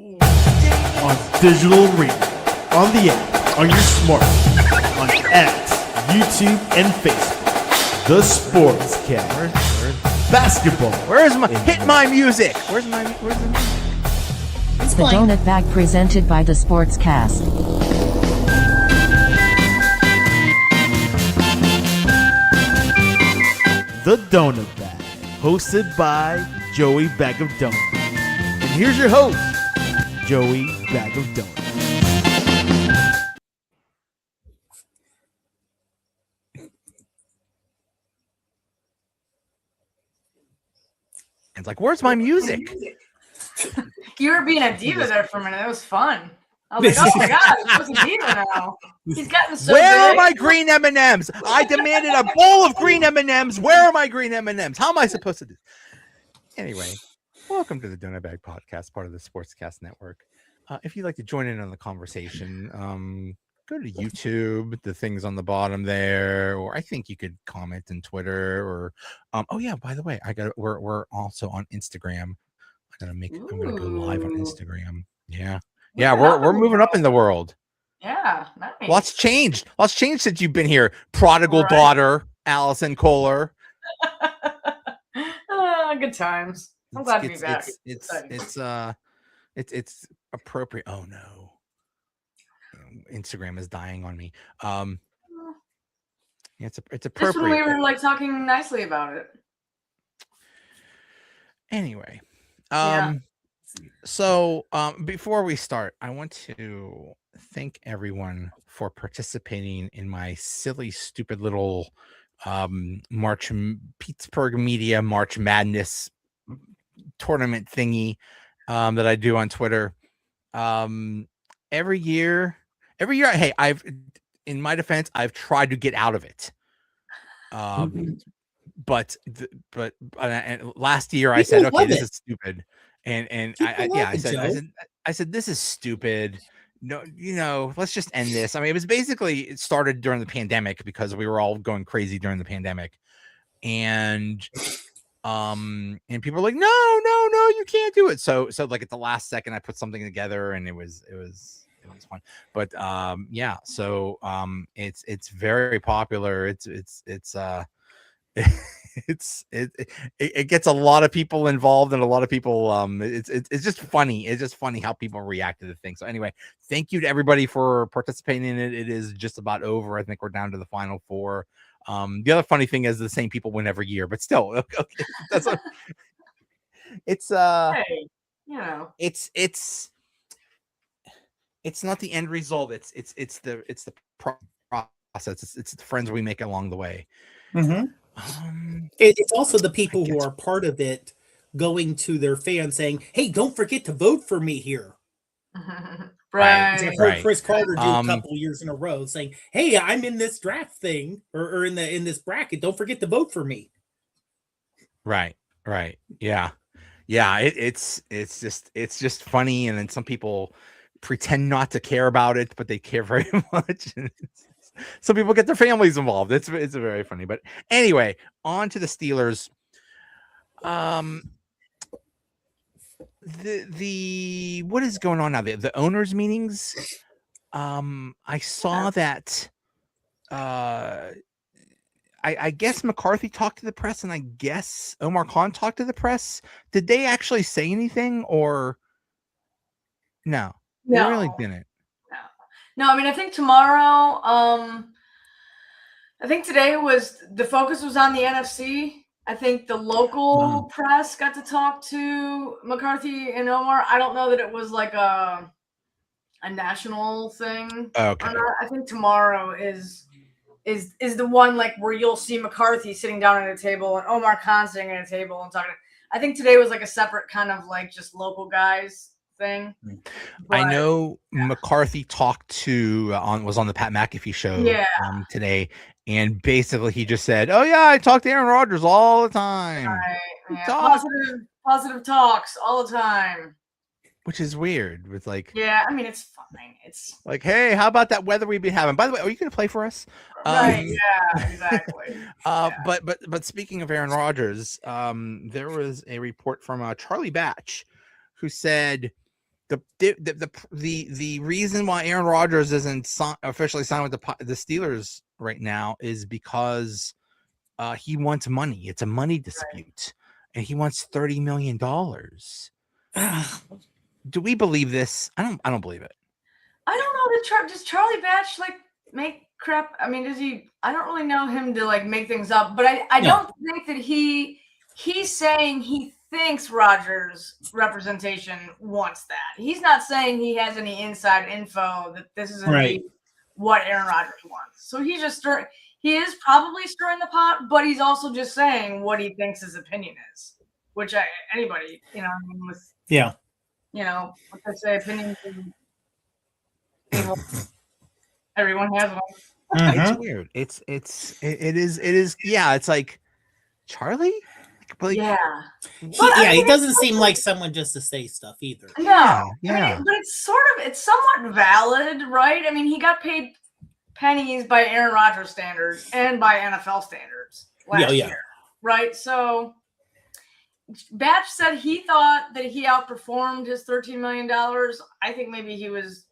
On digital radio, on the app, on your smartphone, on X, YouTube, and Facebook. The Sportscast. Basketball. Where's my hit my music? Where's the music? The Donut Bag presented by the Sportscast. The Donut Bag, hosted by Joey Bag of Donuts. And here's your host, Joey Bag of Donuts. It's like, where's my music? You were being a diva there for a minute. That was fun. I was like, oh my god, he's a diva now. He's gotten so Where are big. my green M&Ms? I demanded a bowl of green M&Ms. Where are my green M&Ms? How am I supposed to do? Anyway, welcome to the Donut Bag Podcast, part of the Sportscast Network. If you'd like to join in on the conversation, go to YouTube. The things on the bottom there, or I think you could comment on Twitter. Or oh yeah, by the way, we're also on Instagram. I'm gonna go live on Instagram. Yeah. Yeah, we're moving up in the world. Yeah, nice. Lots changed since you've been here. Prodigal daughter, Allison Kohler. Good times. I'm glad to be back. It's appropriate. Oh no, Instagram is dying on me. It's appropriate. Just when we were like talking nicely about it. Anyway, Yeah. So before we start, I want to thank everyone for participating in my silly, stupid little Pittsburgh Media March Madness tournament thingy that I do on Twitter. Every year, hey, in my defense, I've tried to get out of it. But last year I said, okay, this is stupid. And I said, this is stupid. No, let's just end this. I mean, it started during the pandemic because we were all going crazy during the pandemic. And people are like, no, you can't do it. So like at the last second, I put something together and it was fun. But yeah, so it's very popular. It gets a lot of people involved and a lot of people it's just funny. It's just funny how people react to the thing. So anyway, thank you to everybody for participating in it. It is just about over. I think we're down to the final four. The other funny thing is the same people win every year, but still, okay, that's it's Hey, it's not the end result. It's the process. It's the friends we make along the way. Mm-hmm. It's also the people who are part of it going to their fans saying, hey, don't forget to vote for me here. Right. I've heard Chris Carter do a couple years in a row saying, hey, I'm in this draft thing or in this bracket. Don't forget to vote for me. Right. Yeah. It's just funny. And then some people pretend not to care about it, but they care very much. Some people get their families involved. It's very funny. But anyway, on to the Steelers. The what is going on now? The owners' meetings. I saw that. I guess McCarthy talked to the press, and I guess Omar Khan talked to the press. Did they actually say anything, or no? They really didn't. No, I mean, I think tomorrow, I think today the focus was on the NFC. I think the local press got to talk to McCarthy and Omar. I don't know that it was like a national thing. Okay. I think tomorrow is the one like where you'll see McCarthy sitting down at a table and Omar Khan sitting at a table and talking. I think today was like a separate kind of like just local guys thing. I know McCarthy talked was on the Pat McAfee show today, and basically he just said, oh yeah, I talk to Aaron Rodgers all the time. Right. Yeah. Positive talks all the time. Which is weird. With like, yeah, I mean, it's fine. It's like, hey, how about that weather we've been having? By the way, are you going to play for us? Right. Yeah. Exactly. But speaking of Aaron Rodgers, there was a report from Charlie Batch, who said the reason why Aaron Rodgers isn't officially signed with the Steelers right now is because he wants money. It's a money dispute, and he wants $30 million. Do we believe this? I don't believe it. I don't know. Does Charlie Batch like make crap? I mean, does he? I don't really know him to like make things up, but I don't think that he's saying he thinks Rodgers' representation wants that. He's not saying he has any inside info that this is what Aaron Rodgers wants. So he's just he is probably stirring the pot, but he's also just saying what he thinks his opinion is, which anybody, with what they say, opinions. Everyone has one. It's weird. It is. Yeah, it's like Charlie. But he doesn't seem like someone just to say stuff either. No, yeah. I mean, but it's somewhat valid, right? I mean, he got paid pennies by Aaron Rodgers standards and by NFL standards last year, right? So Batch said he thought that he outperformed his $13 million. I think maybe he was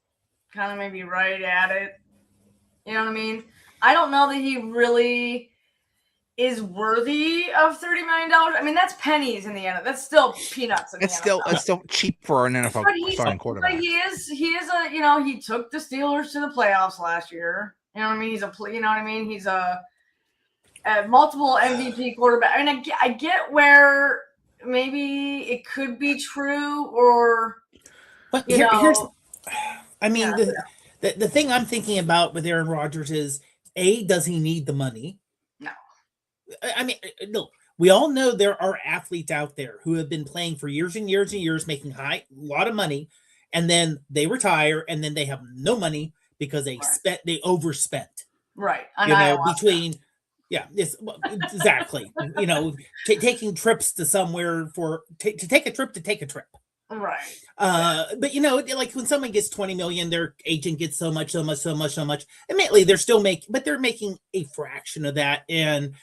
kind of maybe right at it. You know what I mean? I don't know that he really is worthy of $30 million. I mean, that's pennies in the end. That's still peanuts. It's still cheap for an NFL starting quarterback. But he is he took the Steelers to the playoffs last year. You know what I mean? He's a multiple MVP quarterback. I mean, I get where maybe it could be true, or but here's. I mean, the thing I'm thinking about with Aaron Rodgers is, does he need the money? No. I mean, look, we all know there are athletes out there who have been playing for years and years and years, making a lot of money, and then they retire, and then they have no money because they overspent. Right. Between exactly. Taking trips to somewhere to take a trip. Right. But like when someone gets 20 million, their agent gets so much. Admittedly, they're making a fraction of that. And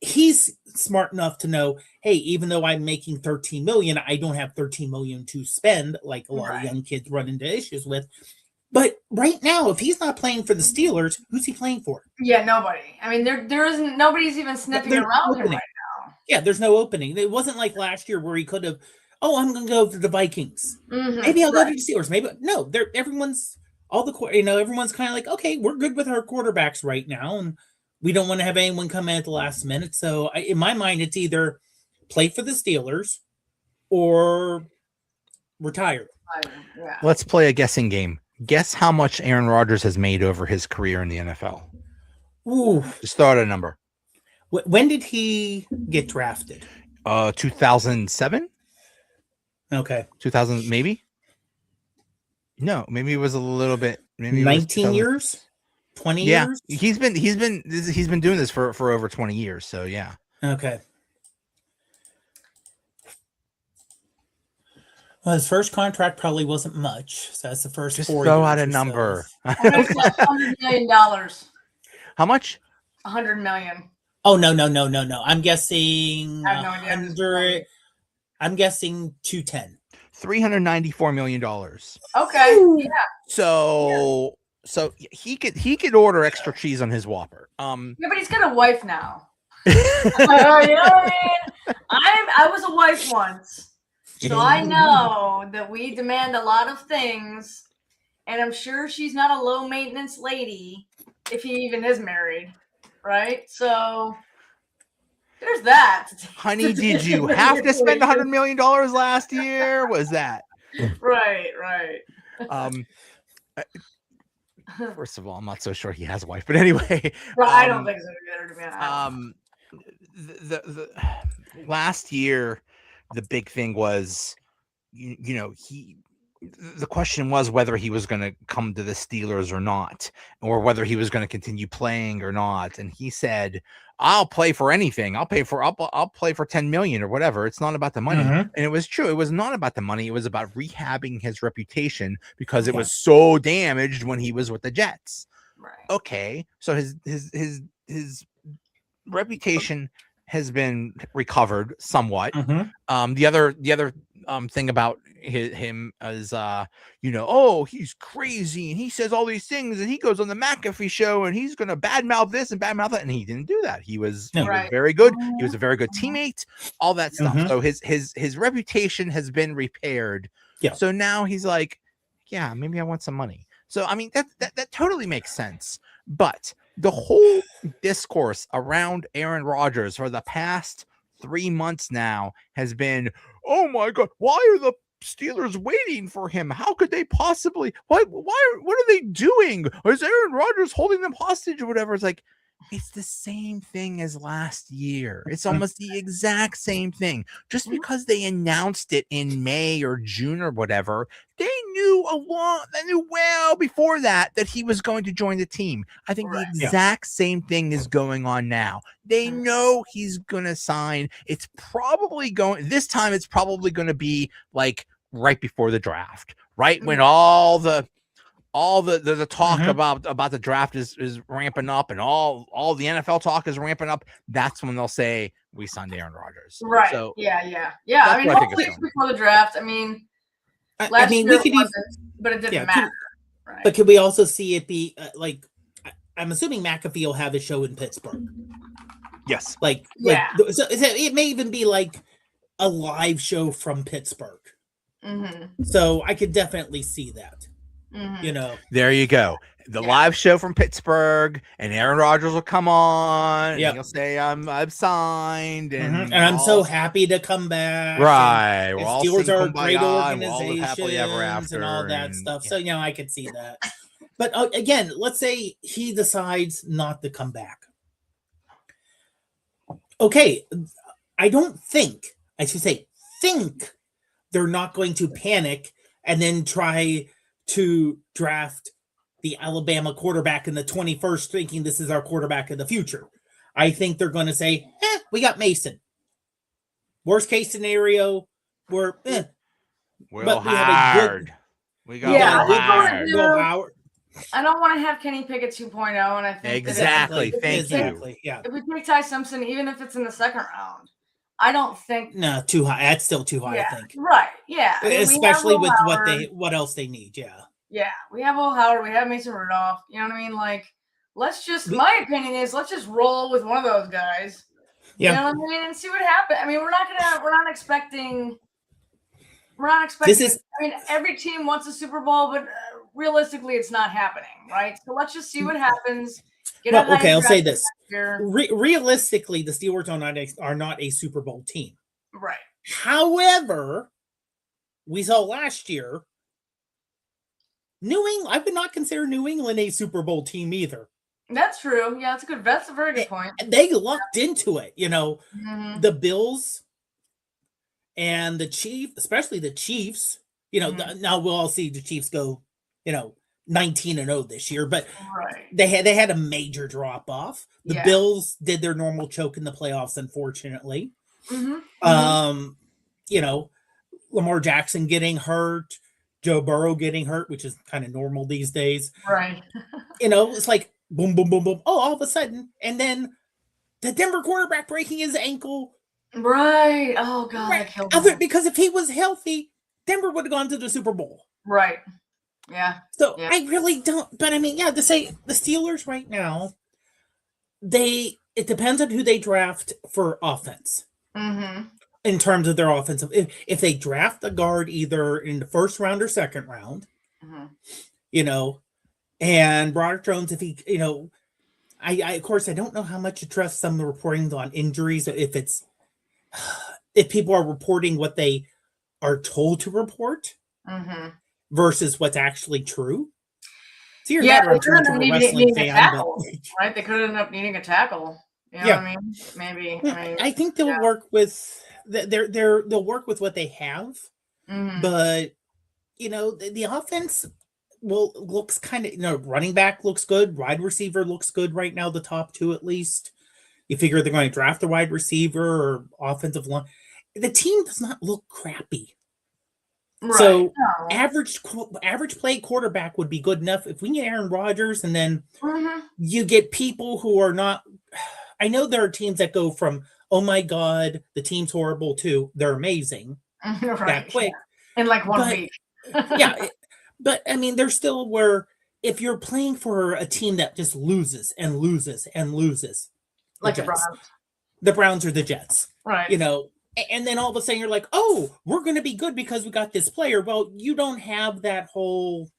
he's smart enough to know, hey, even though I'm making 13 million, I don't have 13 million to spend like a lot of young kids run into issues with. But right now, if he's not playing for the Steelers, who's he playing for? Yeah, nobody. I mean, there isn't, nobody's even sniffing around him right now. Yeah, there's no opening. It wasn't like last year where he could have, I'm going to go to the Vikings. Mm-hmm. Maybe I'll go to the Steelers. Maybe no. Everyone's kind of like, okay, we're good with our quarterbacks right now, and we don't want to have anyone come in at the last minute. So in my mind, it's either play for the Steelers or retire. Yeah. Let's play a guessing game. Guess how much Aaron Rodgers has made over his career in the NFL. Ooh. Just throw out a number. When did he get drafted? 2007. Okay. 2000, maybe? No, maybe it was a little bit. Maybe 19 years? 20 years? He's been doing this for over 20 years, so yeah. Okay. Well, his first contract probably wasn't much. So that's the first Just 4 throw years out a number. $100 million. How much? $100 million. Oh, no. I'm guessing I have no idea. 100. I'm guessing 210. $394 million. Okay. Yeah. So he could order extra cheese on his Whopper. Yeah, but he's got a wife now. You know what I mean? I was a wife once, so I know that we demand a lot of things, and I'm sure she's not a low maintenance lady if he even is married, right? So there's that. Honey, did you have to spend $100 million last year? Was that right? First of all, I'm not so sure he has a wife, but anyway, I don't think so either, to be honest. The last year, the big thing was, the question was whether he was going to come to the Steelers or not, or whether he was going to continue playing or not. And he said, I'll play for anything. I'll play for 10 million or whatever. It's not about the money. Mm-hmm. And it was true. It was not about the money. It was about rehabbing his reputation because it was so damaged when he was with the Jets. Right. Okay. So his reputation has been recovered somewhat. Mm-hmm. The other thing about him as oh, he's crazy and he says all these things and he goes on the McAfee show and he's gonna badmouth this and badmouth that, and he didn't do that. He was very good. He was a very good teammate. All that stuff. So his reputation has been repaired. Yeah. So now he's like, yeah, maybe I want some money. So I mean that totally makes sense. But the whole discourse around Aaron Rodgers for the past 3 months now has been, oh my God, why are the Steelers waiting for him? How could they possibly? What are they doing? Is Aaron Rodgers holding them hostage or whatever? It's like, it's the same thing as last year. It's almost the exact same thing. Just because they announced it in May or June or whatever, they knew well before that he was going to join the team. I think the exact same thing is going on now. They know he's going to sign. It's probably going to be like right before the draft, right? When all the talk about the draft is ramping up and all the NFL talk is ramping up. That's when they'll say we signed Aaron Rodgers. Right. So yeah. I mean, hopefully it's before the draft. I mean, last year we could but it didn't matter. Right. But could we also see it be I'm assuming McAfee will have a show in Pittsburgh. Yes. So it may even be like a live show from Pittsburgh. So I could definitely see that. There you go. The live show from Pittsburgh, and Aaron Rodgers will come on. And he'll say, "I'm signed," and I'm so happy to come back. Right. And we'll Steelers are a great organization, happily ever after, and all that stuff. So I could see that. But again, let's say he decides not to come back. Okay, I think they're not going to panic and then try to draft the Alabama quarterback in the 21st, thinking this is our quarterback of the future. I think they're going to say, we got Mason. Worst case scenario, we're Will Howard. We got Will Howard. I don't want to have Kenny Pickett 2.0, and I think exactly. Thank you. Yeah. If we take Ty Simpson, even if it's in the second round, I don't think too high. That's still too high. I think. Right. Yeah. I mean, especially with what else they need. Yeah. Yeah. We have Will Howard. We have Mason Rudolph. You know what I mean? Like, my opinion is let's just roll with one of those guys. Yeah. You know what I mean? And see what happens. I mean, we're not expecting. Every team wants a Super Bowl, but realistically, it's not happening, right? So let's just see what happens. I'll say this. Realistically, the Steelers are not a Super Bowl team. Right. However, we saw last year, New England, I would not consider New England a Super Bowl team either. That's true. Yeah, that's a very good point. They lucked into it, the Bills and the Chiefs, especially the Chiefs, now we'll all see the Chiefs go, 19-0 this year, but they had a major drop off. The Bills did their normal choke in the playoffs, unfortunately. Lamar Jackson getting hurt, Joe Burrow getting hurt, which is kind of normal these days. Right. It's like boom, boom, boom, boom. Oh, all of a sudden, and then the Denver quarterback breaking his ankle. Right. Oh God, that killed me. Because if he was healthy, Denver would have gone to the Super Bowl. Right. Yeah. So I really don't. But I mean, to say the Steelers right now, it depends on who they draft for offense. In terms of their offensive, if they draft a guard either in the first round or second round, and Broderick Jones, if he, I of course I don't know how much to trust some of the reporting on injuries. If people are reporting what they are told to report versus what's actually true. So you're not they could end up needing a tackle, right? They could end up needing a tackle. You know what I mean? Maybe. I think they'll work with they'll work with what they have, but the offense looks kind of running back looks good, wide receiver looks good right now, the top two at least. You figure they're going to draft a wide receiver or offensive line. The team does not look crappy. Right. So average play quarterback would be good enough. If we get Aaron Rodgers and then you get people who are not, I know there are teams that go from, oh my God, the team's horrible to they're amazing that quick. in like 1 But- week. Yeah, but I mean, there's still where if you're playing for a team that just loses and loses and loses, Like the Jets. Browns. The Browns or the Jets, Right. you know, and then all of a sudden you're like, oh, we're going to be good because we got this player. Well, you don't have that whole,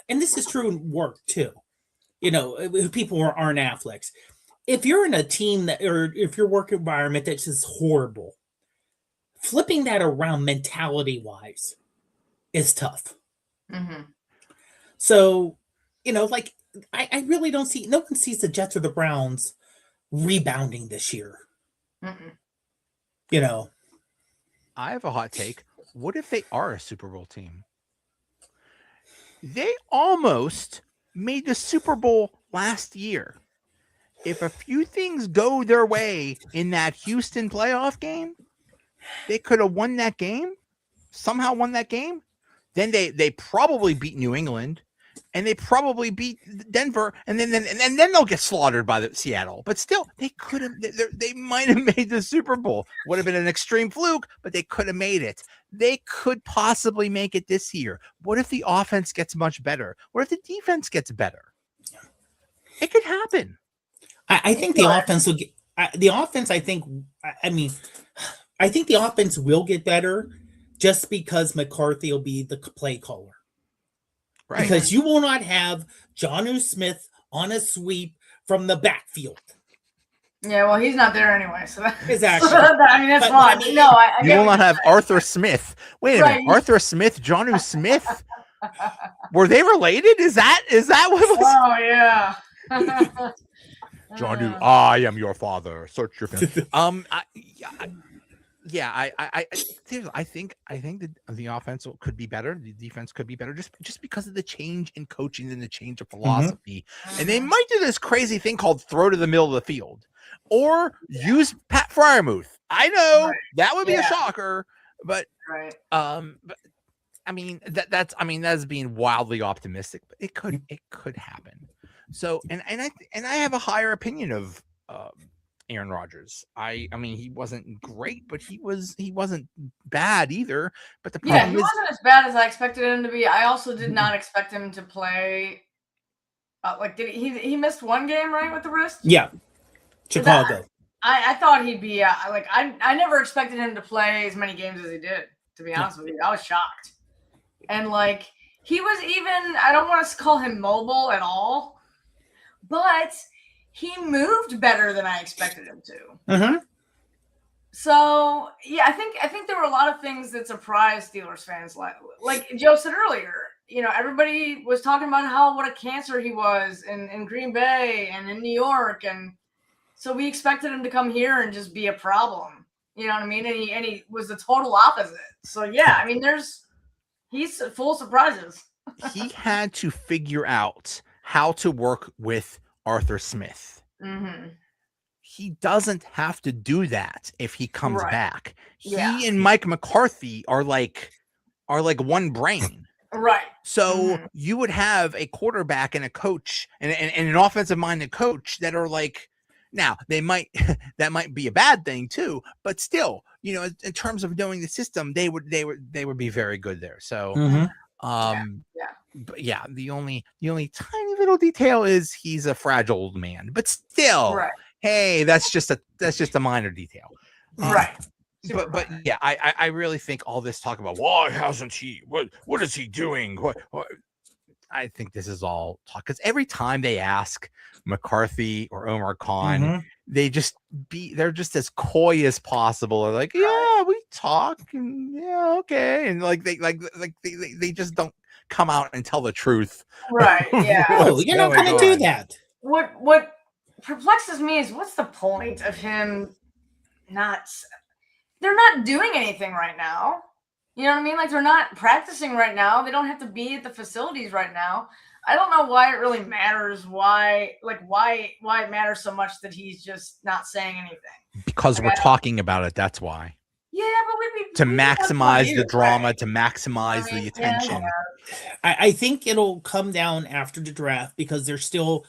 and this is true in work too. You know, people aren't athletes. If you're in a team that, or if your work environment that's just horrible, flipping that around mentality wise is tough. Mm-hmm. So, you know, like I really don't see, no one sees the Jets or the Browns rebounding this year. Mm-mm. You know, I have a hot take. What if they are a Super Bowl team? They almost made the Super Bowl last year. If a few things go their way in that Houston playoff game, they could have won that game, somehow won that game. Then they probably beat New England, and they probably beat Denver, and then they'll get slaughtered by the Seattle. But still, they could have. They might have made the Super Bowl. Would have been an extreme fluke, but they could have made it. They could possibly make it this year. What if the offense gets much better? What if the defense gets better? It could happen. I think the offense will get the offense. I think the offense will get better just because McCarthy will be the play caller. Right. Because you will not have Jonnu Smith on a sweep from the backfield. Yeah, well, he's not there anyway, so Exactly. I mean, that's But, fine. I mean, No, I You get will what not you're have saying. Arthur Smith. Wait a Right. minute. Arthur Smith, Jonnu Smith. Were they related? Is that what was? Oh yeah. Jonnu, I am your father. Search your family. I think that the offense could be better. The defense could be better just because of the change in coaching and the change of philosophy. And they might do this crazy thing called throw to the middle of the field or use Pat Fryermuth. I know that would be a shocker, but Right. but I mean that's being wildly optimistic, but it could happen. So and I have a higher opinion of Aaron Rodgers. I mean he wasn't great, but he wasn't bad either. But the Yeah, problem he is wasn't as bad as I expected him to be. I also did not expect him to play. Did he missed one game, right, with the wrist? Yeah, Chicago. I thought he'd be I never expected him to play as many games as he did, to be honest with you. I was shocked. And he was even, I don't want to call him mobile at all, but he moved better than I expected him to. Mm-hmm. So yeah, I think there were a lot of things that surprised Steelers fans. Like Joe said earlier, you know, everybody was talking about what a cancer he was in Green Bay and in New York, and so we expected him to come here and just be a problem. You know what I mean? And he was the total opposite. So yeah, I mean, he's full of surprises. he had to figure out how to work with Arthur Smith. Mm-hmm. He doesn't have to do that if he comes back. Yeah. He and Mike McCarthy are like one brain. Right. So you would have a quarterback and a coach and an offensive minded coach that are like, now they might, that might be a bad thing too, but still, you know, in terms of knowing the system, they would be very good there. So, but yeah, the only tiny little detail is he's a fragile old man, but still, hey, that's just a minor detail. Right. But yeah, I really think all this talk about why hasn't he? What is he doing? What I think this is all talk because every time they ask McCarthy or Omar Khan, they're just as coy as possible. They're like, yeah, we talk, and yeah, okay, and they just don't come out and tell the truth. Right. Yeah. Oh, you're not going to do that. What perplexes me is what's the point of him not? They're not doing anything right now. You know what I mean? Like they're not practicing right now. They don't have to be at the facilities right now. I don't know why it really matters. Why it matters so much that he's just not saying anything. Because we're talking about it. That's why. Yeah, but to maximize the drama, to maximize the attention. I think it'll come down after the draft because there's still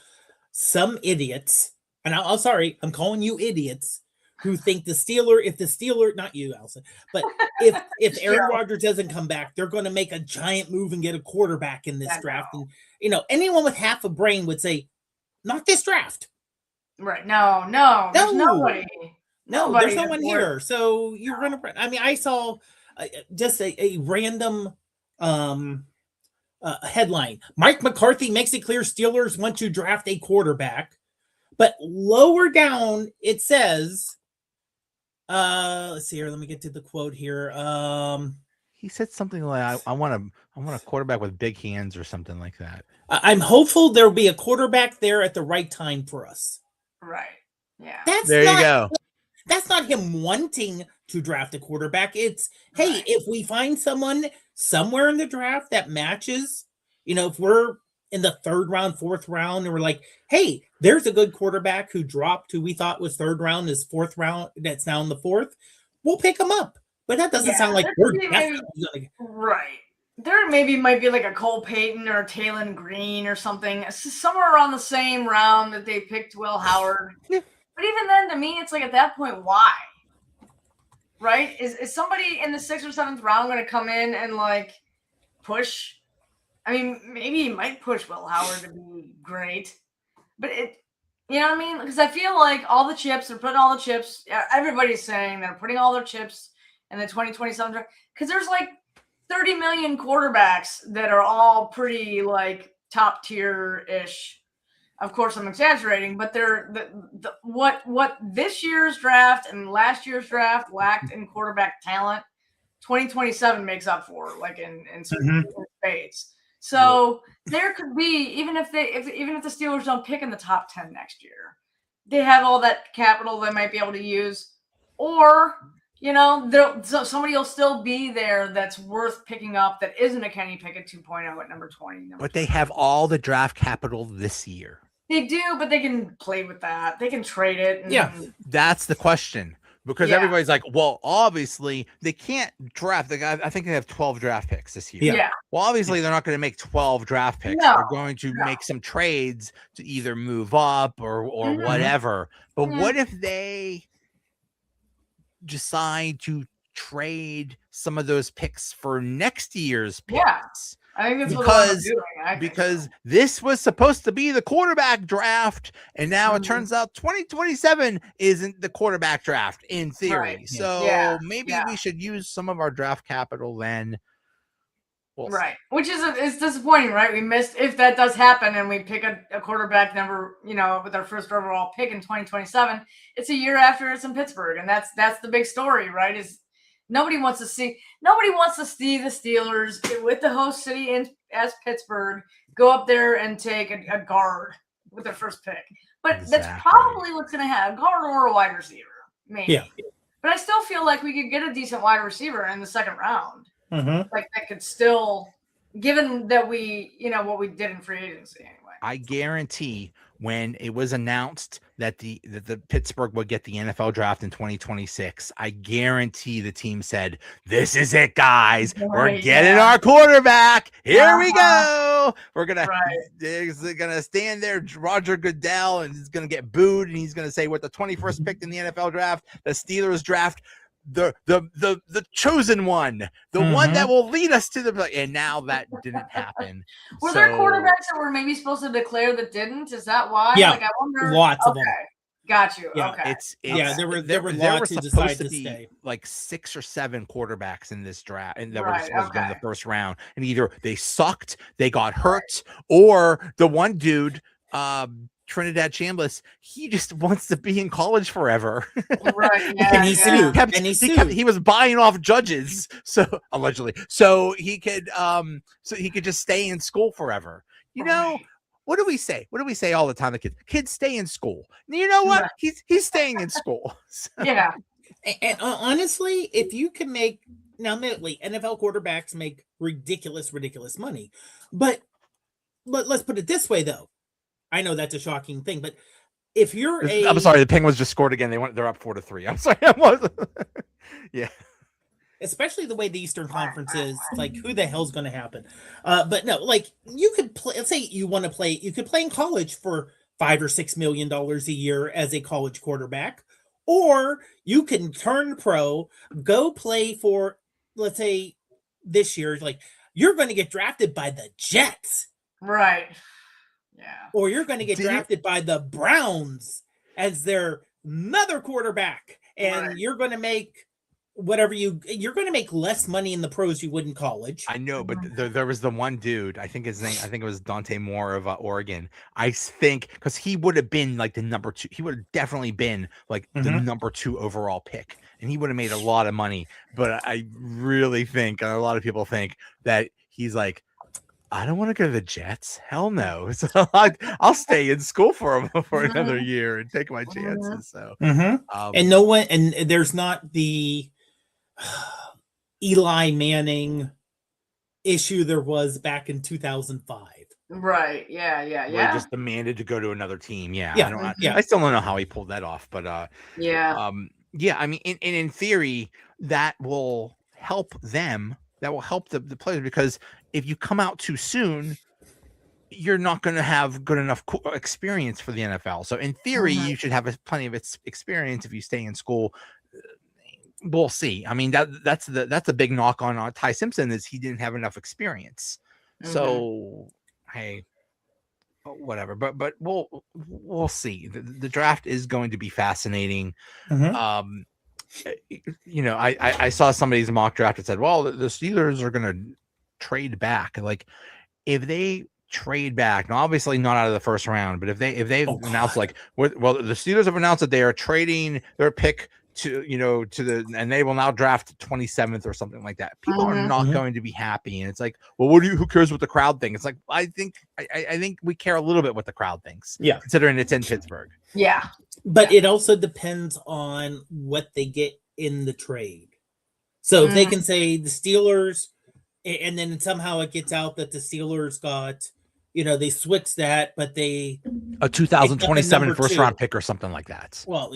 some idiots, and I'm sorry, I'm calling you idiots, who think if the Steeler, not you, Allison, but if Aaron Rodgers doesn't come back, they're going to make a giant move and get a quarterback in this draft. And anyone with half a brain would say, not this draft. Right? No, there's nobody. No, there's no one here. So you're going to. I mean, I saw just a random headline. Mike McCarthy makes it clear Steelers want to draft a quarterback. But lower down, it says, let's see here. Let me get to the quote here. He said something like, I want a quarterback with big hands or something like that. I'm hopeful there'll be a quarterback there at the right time for us. Right. Yeah. There you go. That's not him wanting to draft a quarterback. It's, hey, if we find someone somewhere in the draft that matches, if we're in the 3rd round, 4th round, and we're like, hey, there's a good quarterback who dropped, who we thought was 3rd round, is 4th round, that's now in the 4th, we'll pick him up. But that doesn't sound like we're definitely gonna... Right. There might be like a Cole Payton or a Taylon Green or something, somewhere around the same round that they picked Will Howard. But even then, to me, it's like at that point, why? Right? Is somebody in the 6th or 7th round going to come in and like push? I mean, maybe he might push Will Howard to be great, but you know what I mean? Because I feel like they're putting all the chips. Everybody's saying they're putting all their chips in the 2027 draft because there's like 30 million quarterbacks that are all pretty like top tier ish. Of course, I'm exaggerating, but they're what this year's draft and last year's draft lacked in quarterback talent. 2027 makes up for, like in certain spades. So there could be, even if the Steelers don't pick in the top 10 next year, they have all that capital they might be able to use, or somebody will still be there that's worth picking up that isn't a Kenny Pickett 2.0 at number 20. But they have all the draft capital this year. They do, but they can play with that. They can trade it. That's the question. Because everybody's like, well, obviously they can't draft. I think they have 12 draft picks this year. Yeah. Well, obviously they're not going to make 12 draft picks. No. They're going to make some trades to either move up or whatever. But what if they decide to trade some of those picks for next year's picks? Yeah. I think that's what they're doing. Because this was supposed to be the quarterback draft, and now it turns out 2027 isn't the quarterback draft in theory. Right. So maybe we should use some of our draft capital then. Right. Which is disappointing, right? We missed, if that does happen and we pick a quarterback number, with our first overall pick in 2027, it's a year after it's in Pittsburgh. And that's the big story, right? Is nobody wants to see the Steelers with the host city as Pittsburgh go up there and take a guard with their first pick. But that's probably what's going to happen, a guard or a wide receiver, maybe. Yeah. But I still feel like we could get a decent wide receiver in the 2nd round. Like that could still, given that we, what we did in free agency anyway. I guarantee when it was announced that the Pittsburgh would get the NFL draft in 2026, I guarantee the team said, "This is it, guys. We're getting our quarterback. Here we go. We're gonna stand there, Roger Goodell, and he's gonna get booed, and he's gonna say, with the 21st pick in the NFL draft, the Steelers draft the chosen one, the one that will lead us to the, and now that didn't happen." Were there quarterbacks that were maybe supposed to declare that didn't? Is that why? Yeah, I wonder. Lots of them. Got you. Yeah, okay. There were lots who decided to stay. Like 6 or 7 quarterbacks in this draft, and that were supposed to go in the first round, and either they sucked, they got hurt, or the one dude, Trinidad Chambliss, he just wants to be in college forever. Right. Yeah, and he sued. He was buying off judges, so allegedly, so he could just stay in school forever. What do we say? What do we say all the time? The kids stay in school. You know what? He's staying in school. So. Yeah. And honestly, if you can make, now admittedly, NFL quarterbacks make ridiculous money, but let's put it this way though. I know that's a shocking thing, but if you're I'm sorry, the Penguins just scored again. They're up 4-3. I'm sorry. Yeah. Especially the way the Eastern Conference is, like, who the hell's going to happen? But no, like, you could play, let's say you want to play, you could play in college for $5 or $6 million a year as a college quarterback, Or you can turn pro, go play for, let's say, this year, like you're going to get drafted by the Jets. Right. Yeah. Or you're going to get drafted by the Browns as their another quarterback. And you're going to make whatever you're going to make less money in the pros you would in college. I know, but there was the one dude, I think it was Dante Moore of Oregon. I think because he would have been like the number 2, he would have definitely been like the number 2 overall pick, and he would have made a lot of money. But I really think, a lot of people think that he's like, I don't want to go to the Jets. Hell no. So I'll stay in school for another year and take my chances. So, and no one, and there's not the Eli Manning issue there was back in 2005. Right. Yeah. Where he just demanded to go to another team. Yeah. Yeah. I still don't know how he pulled that off, but yeah. Yeah. I mean, in theory, that will help them. That will help the players, because if you come out too soon, you're not going to have good enough experience for the NFL. So in theory, you should have plenty of experience if you stay in school. We'll see. I mean, that's a big knock on Ty Simpson, is he didn't have enough experience. So hey, whatever. But we'll see. The draft is going to be fascinating. You know, I saw somebody's mock draft that said, well, the Steelers are going to trade back. Like, if they trade back, now obviously not out of the first round, but if they've announced like, well, the Steelers have announced that they are trading their pick to, and they will now draft 27th or something like that. People are not going to be happy. And it's like, well, who cares what the crowd thinks? It's like, I think we care a little bit what the crowd thinks. Yeah. Considering it's in Pittsburgh. Yeah. But it also depends on what they get in the trade. So if they can say the Steelers, and then somehow it gets out that the Steelers got, they switched that, but they a 2027 first round pick or something like that. Well,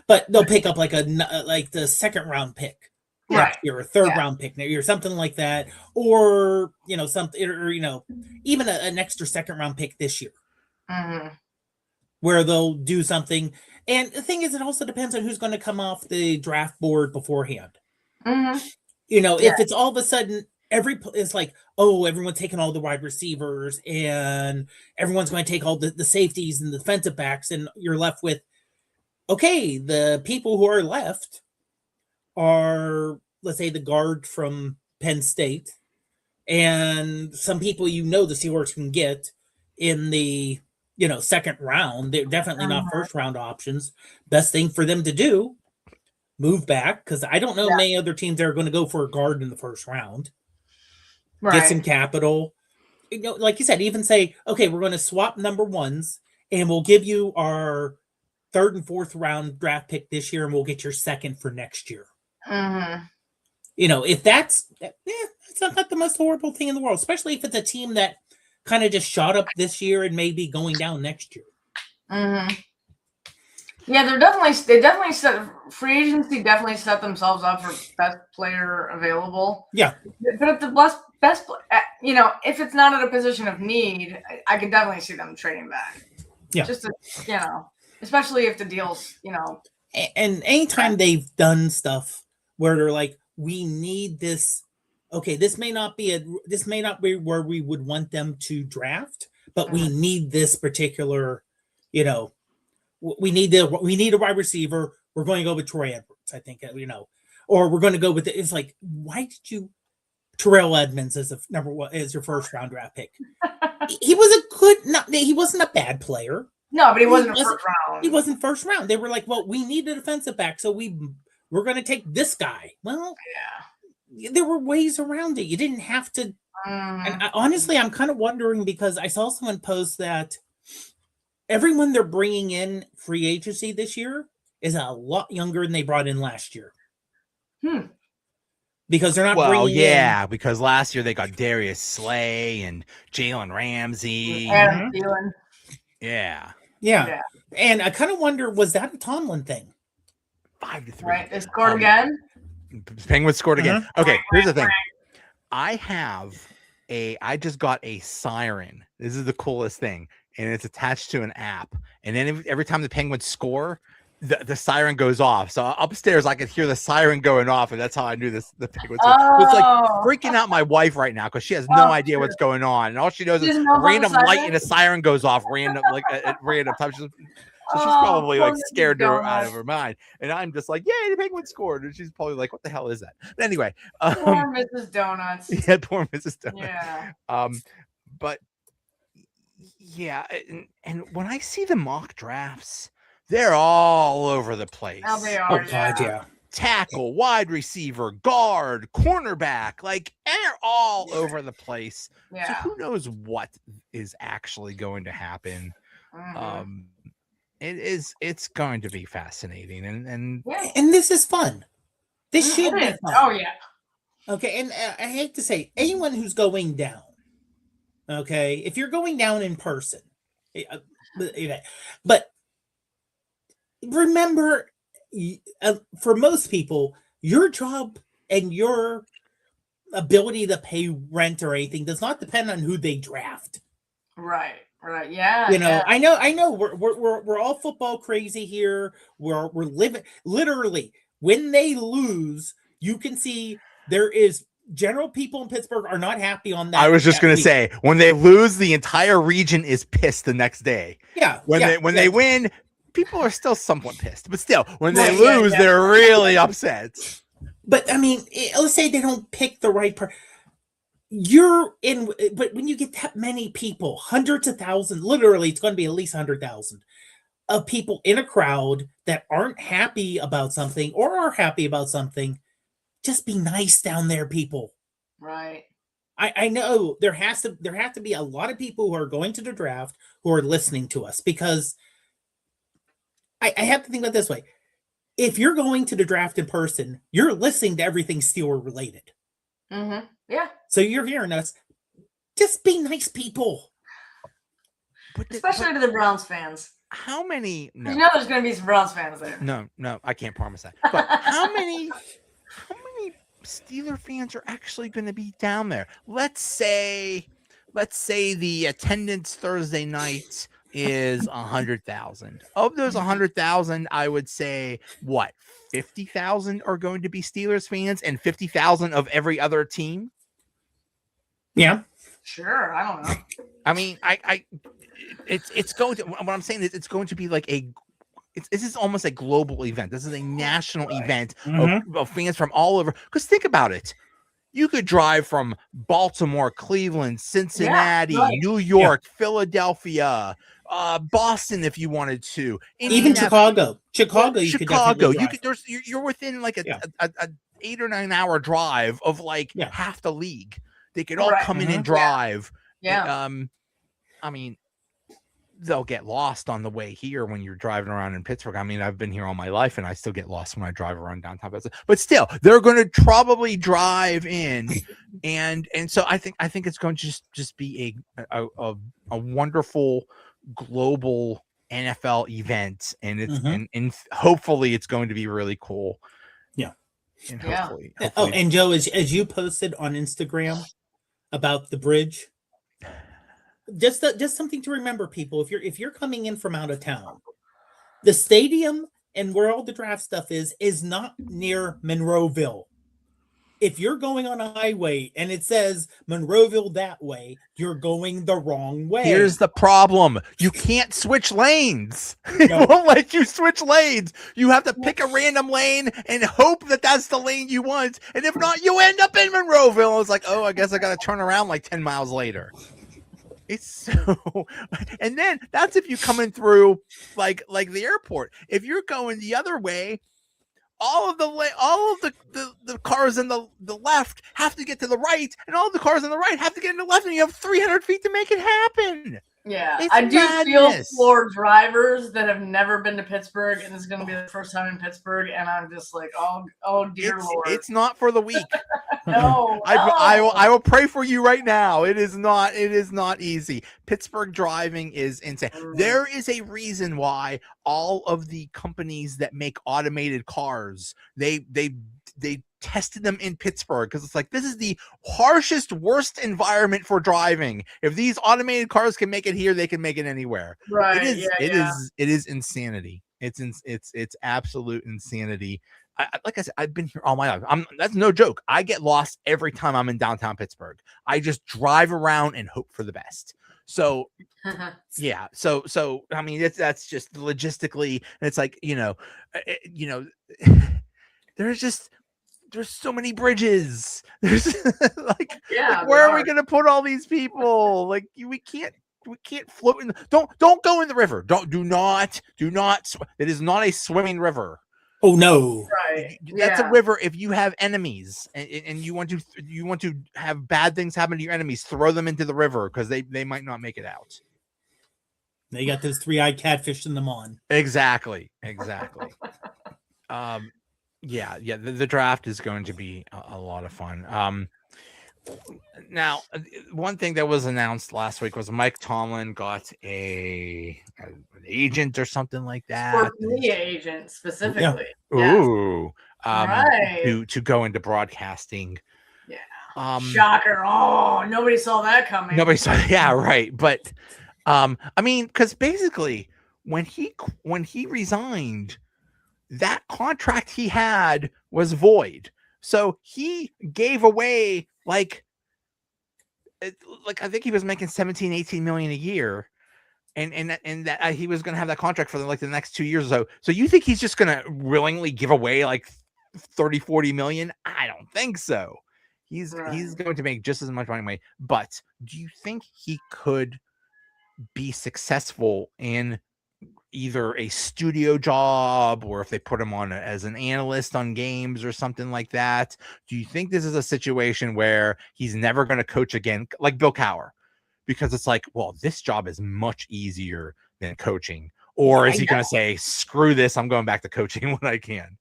but they'll pick up like the second round pick, right? Or a third round pick, or something like that, or something, or even an extra second round pick this year, where they'll do something. And the thing is, it also depends on who's going to come off the draft board beforehand. If it's all of a sudden it's like, oh, everyone's taking all the wide receivers and everyone's going to take all the safeties and the defensive backs, and you're left with, okay, the people who are left are, let's say, the guard from Penn State and some people the Steelers can get in the second round. They're definitely not first round options. Best thing for them to do, move back, because I don't know many other teams that are going to go for a guard in the first round. Right. Get some capital. Like you said, even say, okay, we're going to swap number ones and we'll give you our third and fourth round draft pick this year, and we'll get your second for next year. If that's not the most horrible thing in the world, especially if it's a team that kind of just shot up this year and maybe going down next year. Yeah, they definitely set free agency set themselves up for best player available. Yeah, but if the best, if it's not at a position of need, I could definitely see them trading back. Yeah, just to, especially if the deals, And anytime they've done stuff where they're like, we need this. Okay, this may not be where we would want them to draft, but we need this particular, we need a wide receiver. We're going to go with Troy Edwards, I think, or we're going to go with it's like, why did you Terrell Edmonds as as your first round draft pick? He wasn't a bad player. No, but he wasn't first round. He wasn't first round. They were like, well, we need a defensive back, so we're going to take this guy. Well, there were ways around it. You didn't have to. And honestly, I'm kind of wondering, because I saw someone post that everyone they're bringing in free agency this year is a lot younger than they brought in last year. Because they're not bringing in. Because last year they got Darius Slay and Jalen Ramsey. Adam Thielen. Yeah. And I kind of wonder, was that a Tomlin thing? 5-3. Right. They scored again. Penguins scored again. Okay, here's the thing. I just got a siren. This is the coolest thing. And it's attached to an app. And then every time the Penguins score, the siren goes off. So upstairs, I could hear the siren going off, and that's how I knew the pick was. So it's like freaking out my wife right now because she has no idea what's going on, and all she knows is a random light and a siren goes off random at random times. So she's probably like scared her out of her mind, and I'm just like, "Yay, the Penguins scored!" And she's probably like, "What the hell is that?" But anyway, poor Mrs. Donuts. Yeah, poor Mrs. Donuts. Yeah. But yeah, and when I see the mock drafts, they're all over the place. Now they are. yeah. Tackle, wide receiver, guard, cornerback, like they're all over the place. Yeah. So who knows what is actually going to happen? Mhm. It's going to be fascinating, and And this is fun. This should be It is. fun. Oh yeah. Okay, and I hate to say, anyone who's going down, okay, if you're going down in person, but remember, for most people, your job and your ability to pay rent or anything does not depend on who they draft. Right. Yeah. You know, yeah. I know we're all football crazy here. We're living literally when they lose, you can see there is general people in Pittsburgh are not happy on that. I was just that gonna week. say when they lose, the entire region is pissed the next day. Yeah. When yeah, they yeah. win, people are still somewhat pissed, but still, when they Right, yeah, lose, yeah. they're really upset. But I mean, let's say they don't pick the right person. You're in, but when you get that many people, hundreds of thousands, literally, it's going to be at least 100,000 of people in a crowd that aren't happy about something or are happy about something. Just be nice down there, people. Right. I know there have to be a lot of people who are going to the draft who are listening to us because I have to think about it this way. If you're going to the draft in person, you're listening to everything Steeler related. Mm-hmm. Yeah. So you're hearing us. Just be nice people. Especially to the Browns fans. How many? No, You know there's going to be some Browns fans there. no, I can't promise that. But how many Steeler fans are actually going to be down there? Let's say the attendance Thursday night is 100,000. Of those 100,000, I would say what 50,000 are going to be Steelers fans, and 50,000 of every other team. Yeah. Sure. I don't know. I mean, it's going to. What I'm saying is, it's going to be like this is almost a global event. This is a national event of fans from all over. Because think about it. You could drive from Baltimore, Cleveland, Cincinnati, New York, Philadelphia, Boston, if you wanted to. Even Chicago. Chicago. You're within like a 8 or 9 hour drive of like half the league. They could all come in and drive. Yeah. I mean, they'll get lost on the way here when you're driving around in Pittsburgh. I mean, I've been here all my life and I still get lost when I drive around downtown. But still, they're going to probably drive in, and so I think it's going to just be a wonderful global NFL event, and it's and hopefully it's going to be really cool. Yeah. And Yeah. hopefully. Oh, and Joe, as you posted on Instagram about the bridge, just something to remember, people. If you're coming in from out of town, the stadium and where all the draft stuff is not near Monroeville. If you're going on a highway and it says Monroeville that way, you're going the wrong way. Here's the problem. You can't switch lanes. It No. won't let you switch lanes. You have to pick a random lane and hope that that's the lane you want. And if not, you end up in Monroeville. It's like, oh, I guess I got to turn around like 10 miles later. It's so, and then that's if you're coming through like the airport. If you're going the other way, all of the cars in the left have to get to the right, and all of the cars on the right have to get in the left, and you have 300 feet to make it happen. Yeah, It's I do feel madness. for drivers that have never been to Pittsburgh, and this is going to be their first time in Pittsburgh, and I'm just like, oh dear Lord. It's not for the weak. No, I will pray for you right now. It is not easy. Pittsburgh driving is insane. There is a reason why all of the companies that make automated cars, they tested them in Pittsburgh, because it's like, this is the harshest, worst environment for driving. If these automated cars can make it here, they can make it anywhere. Right? It is insanity. It's absolute insanity. Like I said, I've been here all my life. That's no joke. I get lost every time I'm in downtown Pittsburgh. I just drive around and hope for the best. So yeah. So I mean, that's just logistically, and it's like, there's so many bridges. There's like, where are we gonna put all these people? Like, we can't float in. Don't go in the river. Do not. It is not a swimming river. Oh no! Right. That's a river. If you have enemies and you want to have bad things happen to your enemies, throw them into the river because they might not make it out. They got those 3-eyed catfish in them on. Exactly. Yeah. The draft is going to be a lot of fun. Now, one thing that was announced last week was Mike Tomlin got an agent or something like that. Or media agent specifically. Yeah. Ooh. Right. To go into broadcasting. Yeah. Shocker. Oh, nobody saw that coming. Nobody saw. Yeah, right. But I mean, because basically when he resigned, that contract he had was void. So he gave away like I think he was making 17-18 million a year, and that he was going to have that contract for the next 2 years or so. So you think he's just going to willingly give away like 30-40 million? I don't think so. He's going to make just as much money. But do you think he could be successful in either a studio job, or if they put him on as an analyst on games or something like that? Do you think this is a situation where he's never going to coach again, like Bill Cowher, because it's like, well, this job is much easier than coaching? Or is he going to say, screw this, I'm going back to coaching when I can?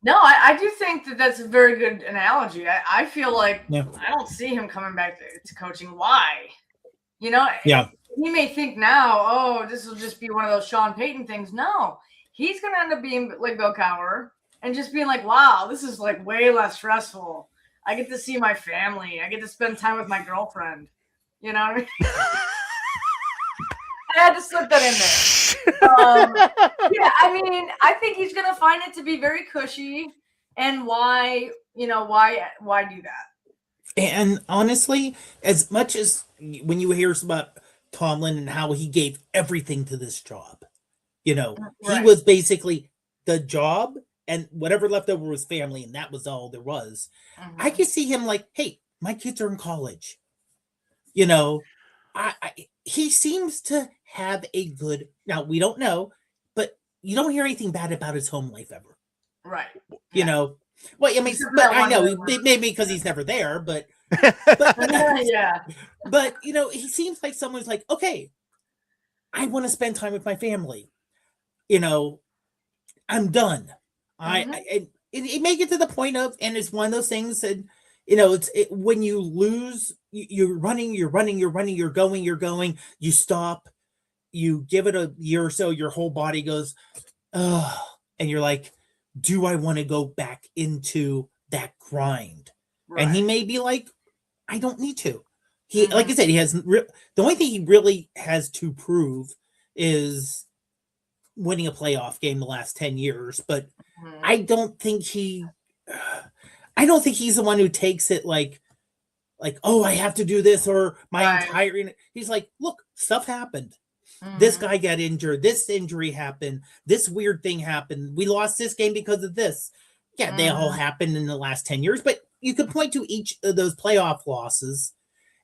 No, I do think that's a very good analogy. I feel like I don't see him coming back to coaching. Why? Yeah. He may think now, oh, this will just be one of those Sean Payton things. No, he's going to end up being like Bill Cowher and just being like, wow, this is like way less stressful. I get to see my family. I get to spend time with my girlfriend. You know what I mean? I had to slip that in there. Yeah, I mean, I think he's going to find it to be very cushy. And why do that? And honestly, as much as when you hear about Tomlin and how he gave everything to this job, he was basically the job, and whatever left over was family, and that was all there was. Mm-hmm. I could see him like, hey, my kids are in college. He seems to have a good, now we don't know, but you don't hear anything bad about his home life ever. Right. Well, I mean, but I know maybe because he's never there, but yeah. But he seems like someone's like, okay, I want to spend time with my family. I'm done. Mm-hmm. It may get to the point of, and it's one of those things that when you lose, you're running, you're going, you stop, you give it a year or so, your whole body goes, oh, and you're like, do I want to go back into that grind? Right. And he may be like, I don't need to. He, like I said, he has the only thing he really has to prove is winning a playoff game the last 10 years. But I don't think he's the one who takes it like, oh, I have to do this, or my entire. He's like, look, stuff happened. This guy got injured. This injury happened. This weird thing happened. We lost this game because of this. Yeah, they all happened in the last 10 years. But you could point to each of those playoff losses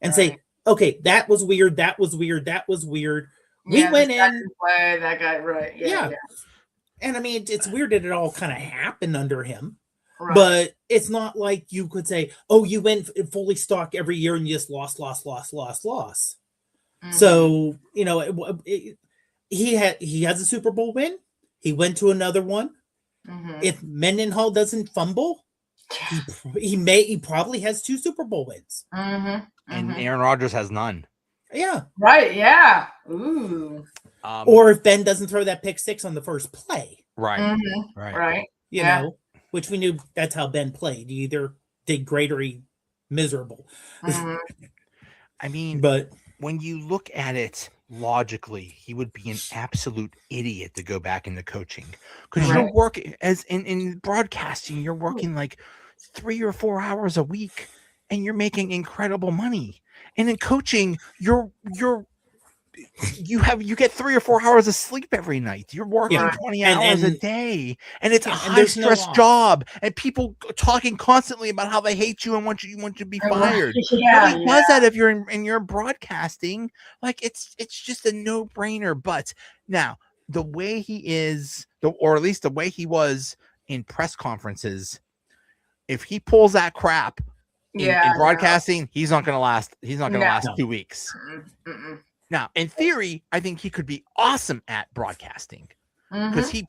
and say, okay, that was weird. That was weird. That was weird. We went in. That guy, right. Yeah. And I mean, it's weird that it all kind of happened under him. Right. But it's not like you could say, oh, you went fully stock every year and you just lost. Mm-hmm. So, he has a Super Bowl win. He went to another one. Mm-hmm. If Mendenhall doesn't fumble, he probably has 2 Super Bowl wins. Mm-hmm. And Aaron Rodgers has none. Yeah. Right. Yeah. Ooh. Or if Ben doesn't throw that pick 6 on the first play. Right. Mm-hmm. Right. You know, which we knew that's how Ben played. He either did great or he miserable. I mean, but when you look at it, logically he would be an absolute idiot to go back into coaching, because Right. you're working as in broadcasting, you're working like 3 or 4 hours a week and you're making incredible money. And in coaching, you get 3 or 4 hours of sleep every night. You're working Yeah. 20 And- hours a and- day, and it's a Yeah, and high there's no stress off. job, and people talking constantly about how they hate you and want you to be fired. Yeah, Nobody does that if you're in your broadcasting. Like it's just a no-brainer. But now the way he is, or at least the way he was in press conferences, if he pulls that crap in broadcasting, he's not going to last. He's not going to No. last 2 weeks. Mm-mm. Now, in theory, I think he could be awesome at broadcasting, because he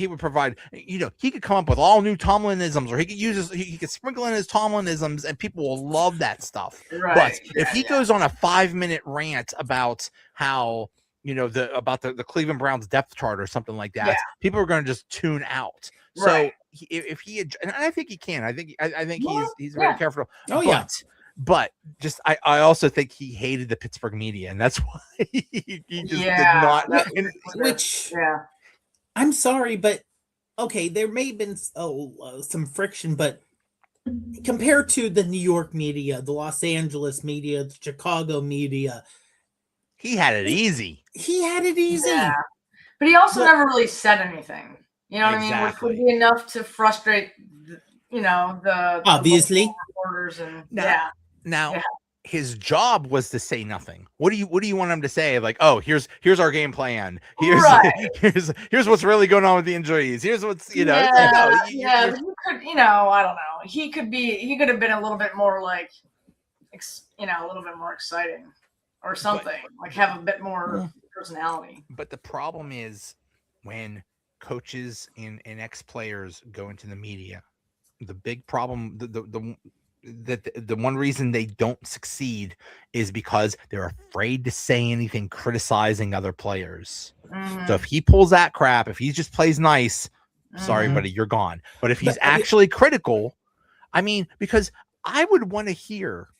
would provide. He could come up with all new Tomlinisms, or he could he could sprinkle in his Tomlinisms, and people will love that stuff. Right. But if he goes on a 5-minute rant about how about the Cleveland Browns depth chart or something like that, people are going to just tune out. So Right. if he, and I think he can, I think Yeah, he's very careful. Oh, yeah. But just I also think he hated the Pittsburgh media, and that's why he just did not. Which Yeah. I'm sorry, but okay, there may have been some friction, but compared to the New York media, the Los Angeles media, the Chicago media, he had it easy. he had it easy. Yeah. But he also But- never really said anything. You know what I mean? Which would Exactly. be enough to frustrate, the Obviously. local reporters and Now- Now, Yeah. his job was to say nothing. What do you want him to say? Like, oh, here's our game plan. Here's Right. here's what's really going on with the injuries. Here's what's Yeah, it's like, no, you- yeah. you're- He could, I don't know. He could have been a little bit more like, a little bit more exciting or something. Like have a bit more personality. But the problem is when coaches and ex-players go into the media, the big problem, the one reason they don't succeed is because they're afraid to say anything criticizing other players. Mhm. So if he pulls that crap, if he just plays nice, sorry, Mhm. buddy, you're gone. But if he's But- actually critical, I mean, because I would want to hear,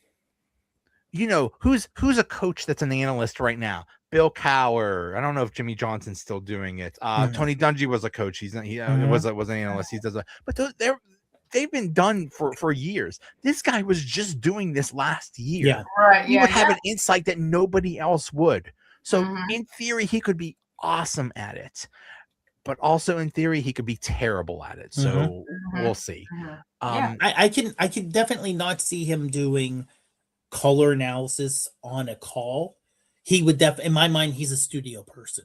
who's a coach that's an analyst right now? Bill Cowher. I don't know if Jimmy Johnson's still doing it. Mhm. Tony Dungy was a coach. He's not. He Mhm. was an analyst. He does it. But they've been done for years. This guy was just doing this last year. Yeah. Right. He Yeah. would have an insight that nobody else would. So Mhm. in theory, he could be awesome at it, but also in theory, he could be terrible at it. So Mhm. we'll see. Mhm. Um, Yeah. I can definitely not see him doing color analysis on a call. He would in my mind, he's a studio person.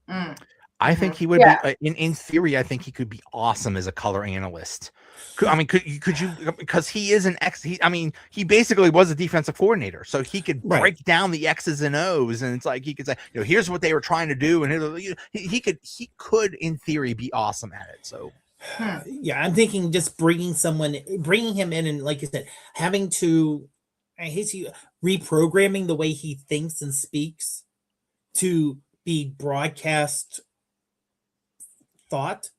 Mm. I think he would Yeah. be in theory. I think he could be awesome as a color analyst. Could you? Because he is an ex. He basically was a defensive coordinator, so he could Right. break down the X's and O's, and it's like he could say, here's what they were trying to do, and he could in theory be awesome at it. So Yeah, I'm thinking just bringing him in, and like you said, having to, I hate you, reprogramming the way he thinks and speaks to be broadcast thought.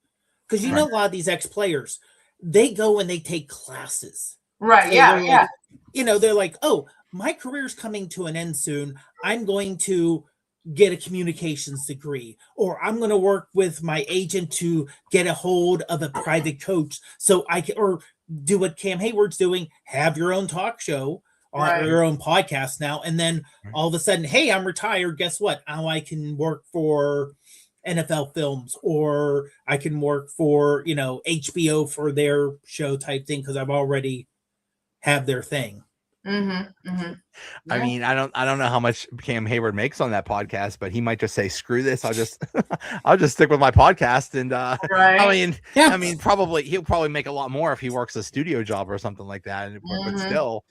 Because a lot of these ex-players, they go and they take classes. Right. So Yeah. they're Yeah. like, they're like, oh, my career's coming to an end soon. I'm going to get a communications degree, or I'm going to work with my agent to get a hold of a private coach so I can, or do what Cam Hayward's doing, have your own talk show or Right. your own podcast now. And then all of a sudden, hey, I'm retired. Guess what? Now I can work for NFL Films, or I can work for, HBO for their show type thing, because I've already have their thing. Mm-hmm. Mm-hmm. I mean, I don't know how much Cam Hayward makes on that podcast, but he might just say, "Screw this! I'll just stick with my podcast." And Right. Yeah. I mean, he'll probably make a lot more if he works a studio job or something like that. But Mhm. still,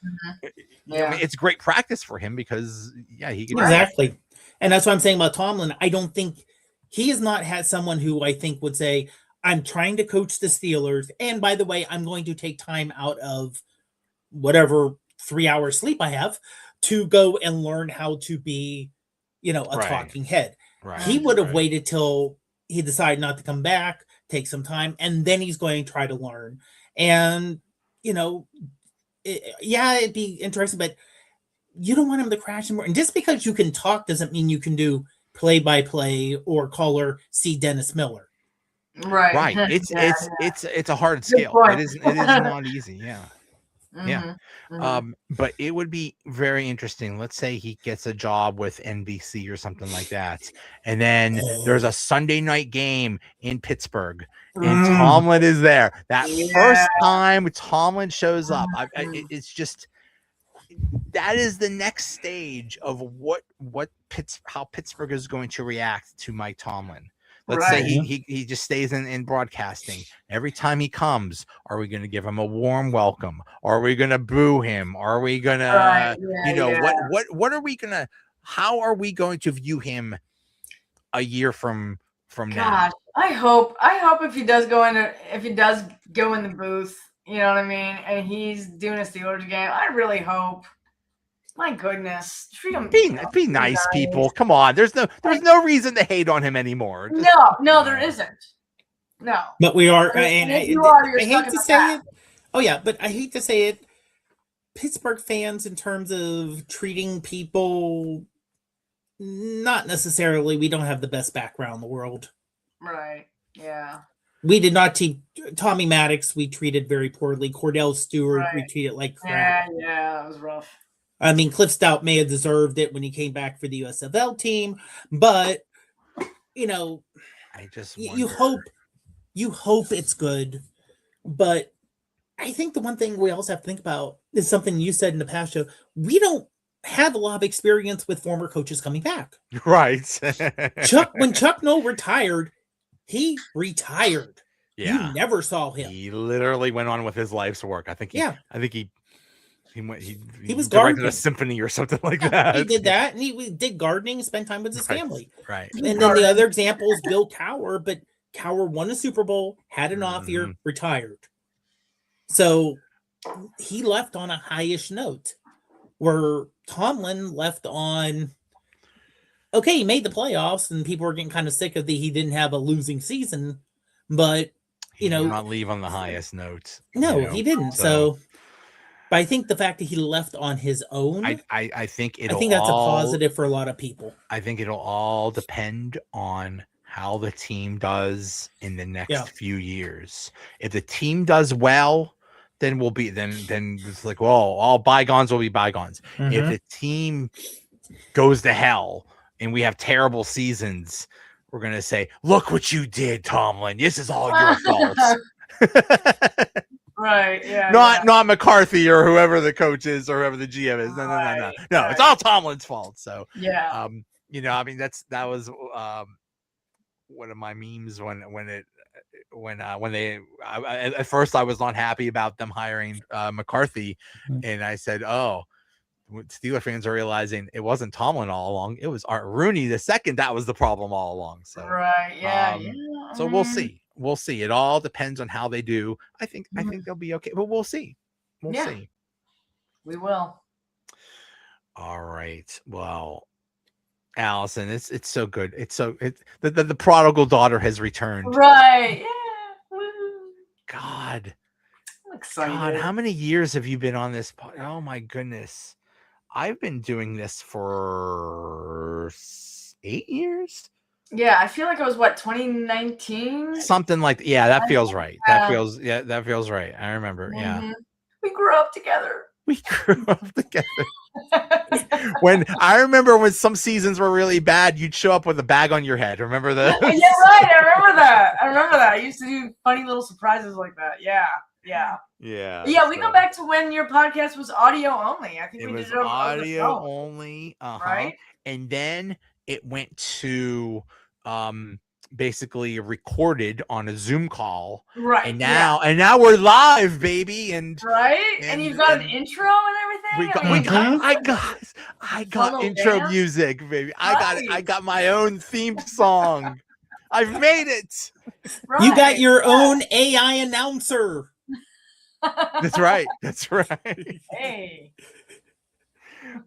Yeah. I mean, it's great practice for him because he can Exactly. And that's what I'm saying about Tomlin. I don't think he has not had someone who I think would say, I'm trying to coach the Steelers. And by the way, I'm going to take time out of whatever 3 hours sleep I have to go and learn how to be, a Right. talking head. Right. He would have right. waited till he decided not to come back, take some time, and then he's going to try to learn. And, it'd be interesting, but you don't want him to crash more. And just because you can talk doesn't mean you can do play-by-play or caller see Dennis Miller. Right. It's a hard skill. point. It is not easy. Yeah. Yeah. Mhm. But it would be very interesting. Let's say he gets a job with NBC or something like that. And then there's a Sunday night game in Pittsburgh and Tomlin is there. That first time Tomlin shows up, it's just, that is the next stage of how Pittsburgh is going to react to Mike Tomlin. Let's say he just stays in broadcasting. Every time he comes, are we going to give him a warm welcome? Are we going to boo him? Are we going to, what are we going to, how are we going to view him a year from now? I hope if he does go in the booth, you know what I mean, and he's doing a Steelers game, I really hope. My goodness, treat him. Be nice, people. Come on, there's no reason to hate on him anymore. No, there isn't. No, but we are. And I hate to say it. Oh yeah, but I hate to say it. Pittsburgh fans, in terms of treating people, not necessarily. We don't have the best background in the world. Right. Yeah. We did not teach Tommy Maddox. We treated very poorly. Cordell Stewart. We treated like crap. Yeah, that was rough. I mean, Cliff Stout may have deserved it when he came back for the USFL team, but I just you hope it's good. But I think the one thing we also have to think about is something you said in the past show. We don't have a lot of experience with former coaches coming back. Right. When Chuck Noll retired, he retired. Yeah. You never saw him. He literally went on with his life's work. I think he was directed a symphony or something like that. He did that, and he did gardening, spent time with his family. Right. And then the other example is Bill Cowher, but Cowher won a Super Bowl, had an off year, retired. So he left on a high-ish note, where Tomlin left on, okay, he made the playoffs, and people were getting kind of sick of he didn't have a losing season, but he did not leave on the highest note. No, he didn't. So but I think the fact that he left on his own, I think that's a positive for a lot of people. I think it'll all depend on how the team does in the next few years. If the team does well, then we'll be then it's like, well, all bygones will be bygones. If the team goes to hell and we have terrible seasons, we're gonna say, look what you did, Tomlin. This is all your fault. Right. Yeah. Not McCarthy or whoever the coach is or whoever the GM is. No. It's all Tomlin's fault. So yeah. I mean that was one of my memes at first I was not happy about them hiring McCarthy, and I said, Steeler fans are realizing it wasn't Tomlin all along. It was Art Rooney the second that was the problem all along. So right. Yeah. So we'll see. We'll see. It all depends on how they do. I think they'll be okay, but we'll see. We'll see. We will. All right. Well, Allison, it's so good. The prodigal daughter has returned. Right. Yeah. God. I'm excited. God, how many years have you been on this? Oh my goodness. I've been doing this for 8 years. Yeah, I feel like it was 2019? Something like that feels right. That feels right. I remember. Yeah. We grew up together. When I remember when some seasons were really bad, you'd show up with a bag on your head. Remember that? Yeah, right. I remember that. I used to do funny little surprises like that. Yeah. We go back to when your podcast was audio only. I think it was audio only. Right. And then it went to basically recorded on a Zoom call. Right. And now we're live, baby. And and you've got an intro and everything. I got intro music, baby. I got my own theme song. I've made it. Right. You got your own AI announcer. That's right. Hey.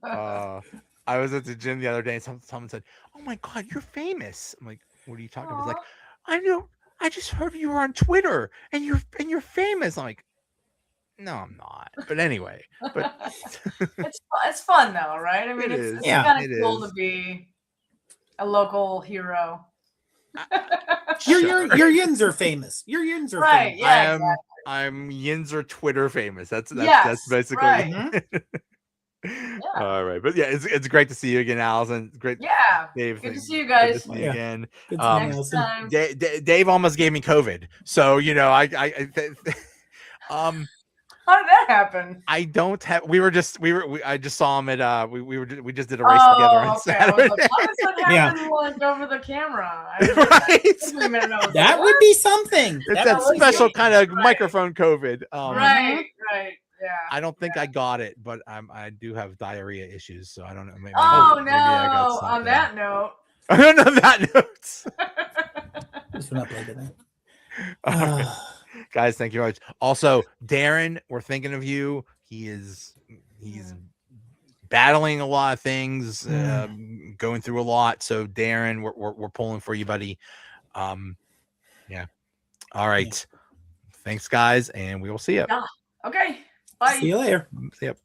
I was at the gym the other day and someone said, "Oh my God, you're famous." I'm like, "What are you talking about?" He's like, "I know. I just heard you were on Twitter and you're famous." I'm like, "No, I'm not." But anyway, it's fun though, right? I mean, It it's is. Yeah. kind It of cool is. to be a local hero. Your yins are famous. Your yins are Right, famous. yeah. I'm Yinzer Twitter famous. That's Yes, basically. right. All right, but yeah, it's great to see you again, Allison. It's great, Yeah. Dave. Good to see you Good to guys. see you Yeah. again. Good to meet you, Next Allison. time. Dave almost gave me COVID, so I How did that happen? I don't have. I just saw him at we just did a race together on Okay. I was Saturday. like, how does that Yeah. happen like over the camera? Right. Wait a minute, I was That like, would be something. It's That that would be special something. kind of Right. microphone COVID. right, yeah. I don't think I got it, but I do have diarrhea issues, so I don't know. Maybe, Oh maybe I got no! On something. that note. I don't know that notes. Just went up like that. All right. Guys, thank you very much. Also, Darren, we're thinking of you. He's battling a lot of things, going through a lot. So, Darren, we're pulling for you, buddy. Yeah. All right. Thanks, guys, and we will see you. Okay. Bye. See you later. Yep.